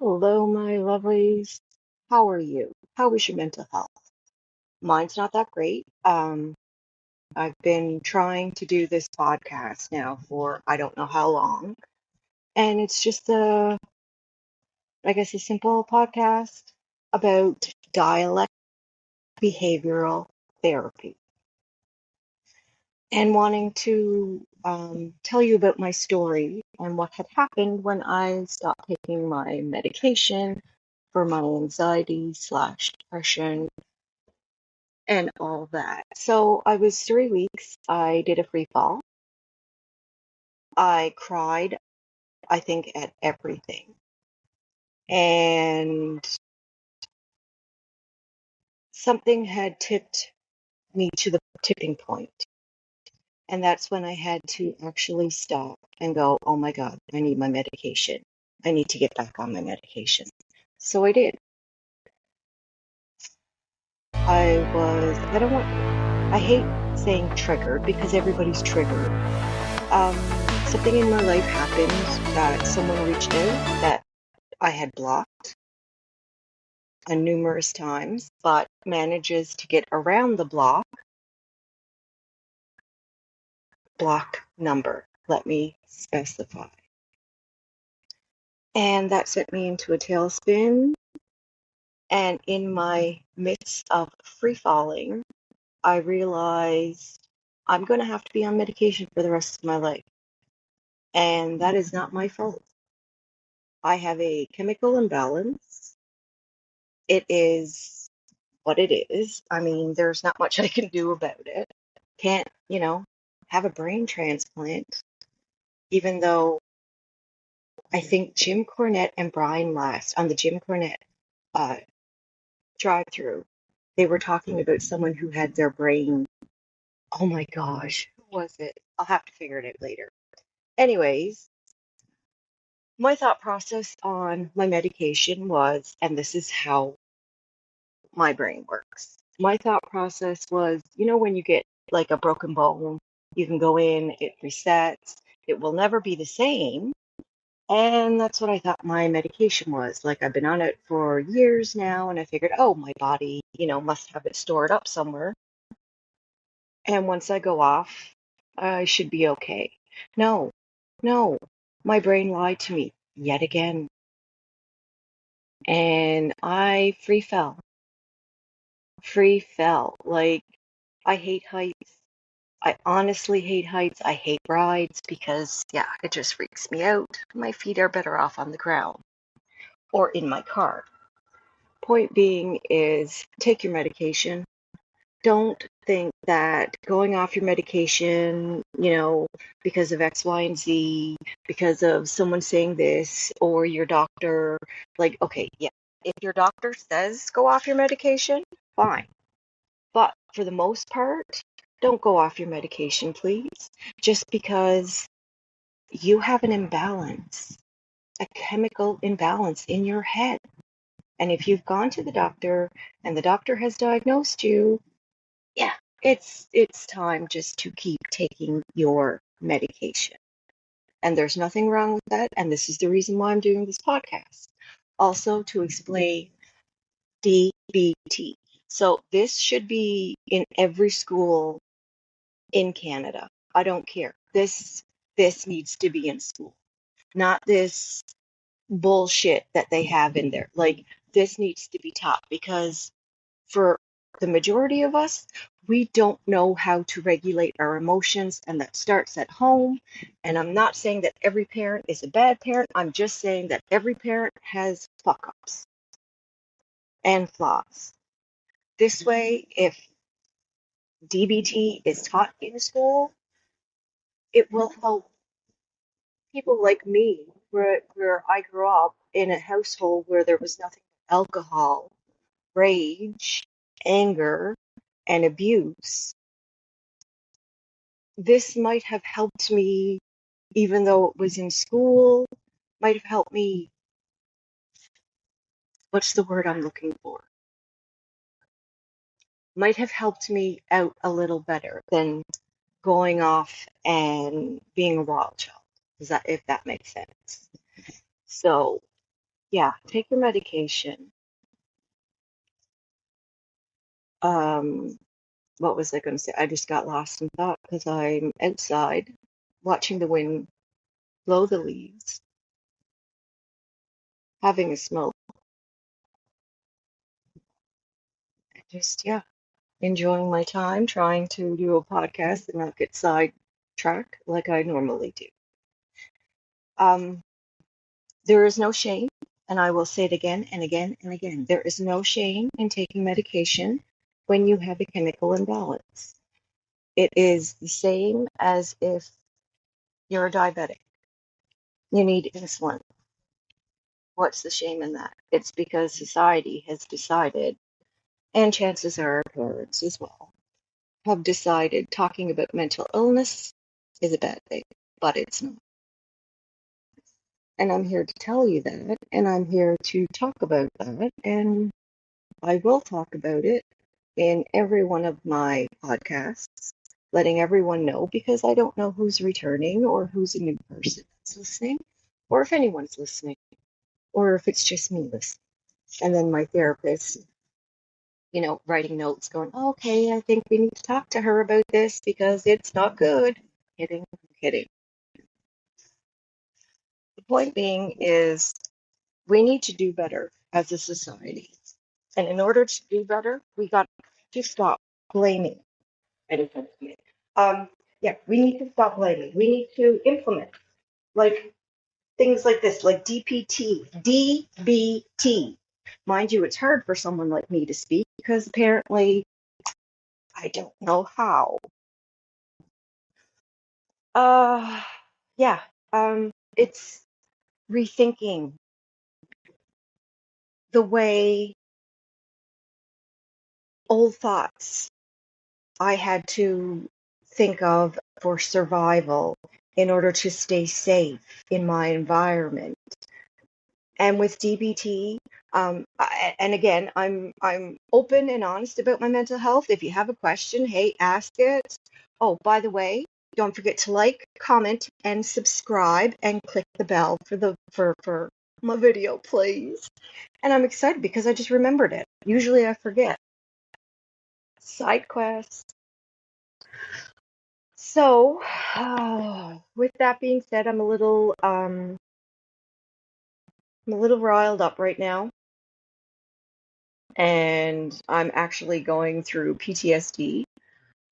Hello, my lovelies. How are you? How is your mental health? Mine's not that great. I've been trying to do this podcast now for I don't know how long, and it's just I guess, a simple podcast about dialect behavioral therapy and wanting to tell you about my story and what had happened when I stopped taking my medication for my anxiety slash depression and all that. So I was 3 weeks. I did a free fall. I cried, I think, at everything. And something had tipped me to the tipping point. And that's when I had to actually stop and go, oh my God, I need my medication. I need to get back on my medication. So I did. I don't want, I hate saying triggered because everybody's triggered. Um, Something in my life happened that someone reached out that I had blocked numerous times, but manages to get around the block number. Let me specify. And that sent me into a tailspin. And in my midst of free falling, I realized I'm going to have to be on medication for the rest of my life. And that is not my fault. I have a chemical imbalance. It is what it is. I mean, there's not much I can do about it. Can't, have a brain transplant, even though I think Jim Cornette and Brian Last on the Jim Cornette uh, drive through, they were talking about someone who had their brain. Oh my gosh, who was it? I'll have to figure it out later. Anyways, my thought process on my medication was, and this is how my brain works. My thought process was, when you get like a broken bone, you can go in, it resets, it will never be the same. And that's what I thought my medication was. Like I've been on it for years now, and I figured, oh, my body, must have it stored up somewhere. And once I go off, I should be okay. No, no, my brain lied to me yet again. And I free fell. Like, I hate heights. I honestly hate heights. I hate rides because, yeah, it just freaks me out. My feet are better off on the ground or in my car. Point being is take your medication. Don't think that going off your medication, because of X, Y, and Z, because of someone saying this or your doctor, like, okay, yeah, if your doctor says go off your medication, fine. But for the most part, don't go off your medication, please, just because you have an imbalance, a chemical imbalance in your head. And if you've gone to the doctor and the doctor has diagnosed you, yeah, it's time just to keep taking your medication. And there's nothing wrong with that. And this is the reason why I'm doing this podcast. Also to explain DBT. So this should be in every school in Canada. I don't care. This needs to be in school. Not this bullshit that they have in there. Like this needs to be taught because for the majority of us, we don't know how to regulate our emotions, and that starts at home. And I'm not saying that every parent is a bad parent. I'm just saying that every parent has fuck ups and flaws. This way, if DBT is taught in school, it will help people like me, where I grew up in a household where there was nothing but alcohol, rage, anger, and abuse. This might have helped me, even though it was in school, might have helped me. What's the word I'm looking for? Might have helped me out a little better than going off and being a wild child. If that makes sense? So Yeah, take your medication. Um, what was I going to say? I just got lost in thought because I'm outside watching the wind blow the leaves, having a smoke, just, yeah, enjoying my time, trying to do a podcast and not get sidetracked like I normally do. Um, there is no shame, and I will say it again and again and again. There is no shame in taking medication when you have a chemical imbalance. It is the same as if you're a diabetic. You need insulin. What's the shame in that? It's because society has decided, and chances are our parents as well, have decided talking about mental illness is a bad thing, but it's not. And I'm here to tell you that, and I'm here to talk about that, and I will talk about it in every one of my podcasts, letting everyone know because I don't know who's returning or who's a new person that's listening, or if anyone's listening, or if it's just me listening. And then my therapist, writing notes going, okay, I think we need to talk to her about this because it's not good. Kidding, kidding. The point being is we need to do better as a society. And in order to do better, we got to stop blaming. Um, yeah, we need to stop blaming. We need to implement like things like this, like DPT, DBT. Mind you, it's hard for someone like me to speak because apparently I don't know how. Uh, yeah, it's rethinking the way old thoughts I had to think of for survival in order to stay safe in my environment. And with DBT, and again, I'm open and honest about my mental health. If you have a question, hey, ask it. Oh, by the way, don't forget to like, comment, and subscribe, and click the bell for my video, please. And I'm excited because I just remembered it. Usually I forget. Side quest. So, with that being said, I'm a little riled up right now, and I'm actually going through PTSD.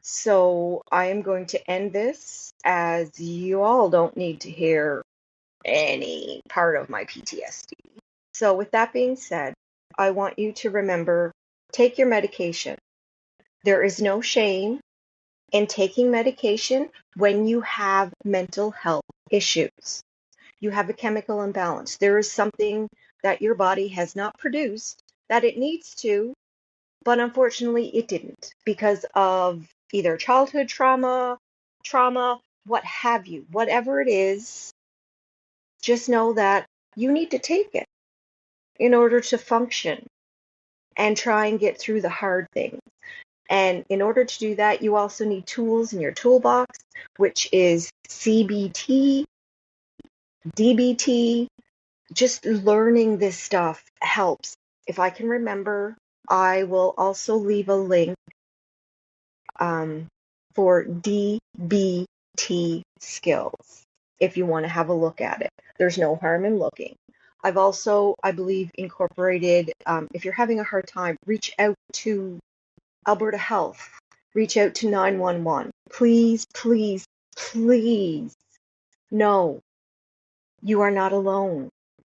So I am going to end this as you all don't need to hear any part of my PTSD. So with that being said, I want you to remember, take your medication. There is no shame in taking medication when you have mental health issues. You have a chemical imbalance. There is something that your body has not produced that it needs to, but unfortunately it didn't because of either childhood trauma, what have you, whatever it is, just know that you need to take it in order to function and try and get through the hard things. And in order to do that, you also need tools in your toolbox, which is CBT, DBT. Just learning this stuff helps. If I can remember, I will also leave a link for DBT skills if you want to have a look at it. There's no harm in looking. I've also, I believe, incorporated, if you're having a hard time, reach out to Alberta Health, reach out to 911. Please, please, please, no, you are not alone.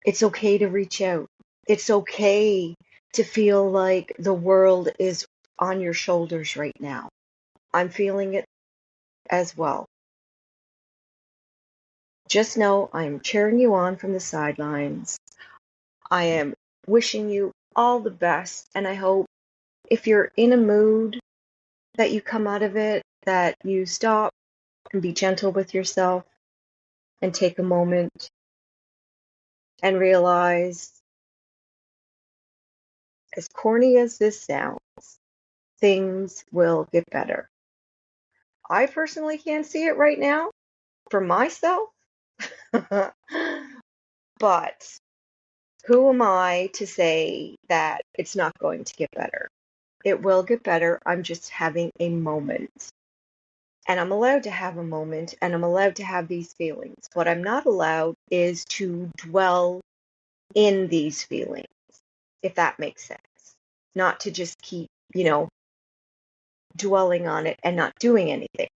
It's okay to reach out. It's okay to feel like the world is on your shoulders right now. I'm feeling it as well. Just know I am cheering you on from the sidelines. I am wishing you all the best, and I hope if you're in a mood that you come out of it, that you stop and be gentle with yourself and take a moment and realize, as corny as this sounds, things will get better. I personally can't see it right now for myself, but Who am I to say that it's not going to get better? It will get better. I'm just having a moment. And I'm allowed to have a moment and I'm allowed to have these feelings. What I'm not allowed is to dwell in these feelings, if that makes sense. Not to just keep, dwelling on it and not doing anything.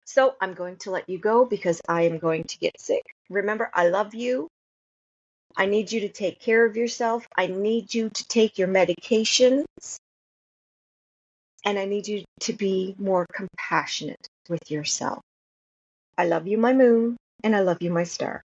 So I'm going to let you go because I am going to get sick. Remember, I love you. I need you to take care of yourself. I need you to take your medications. And I need you to be more compassionate with yourself. I love you, my moon, and I love you, my star.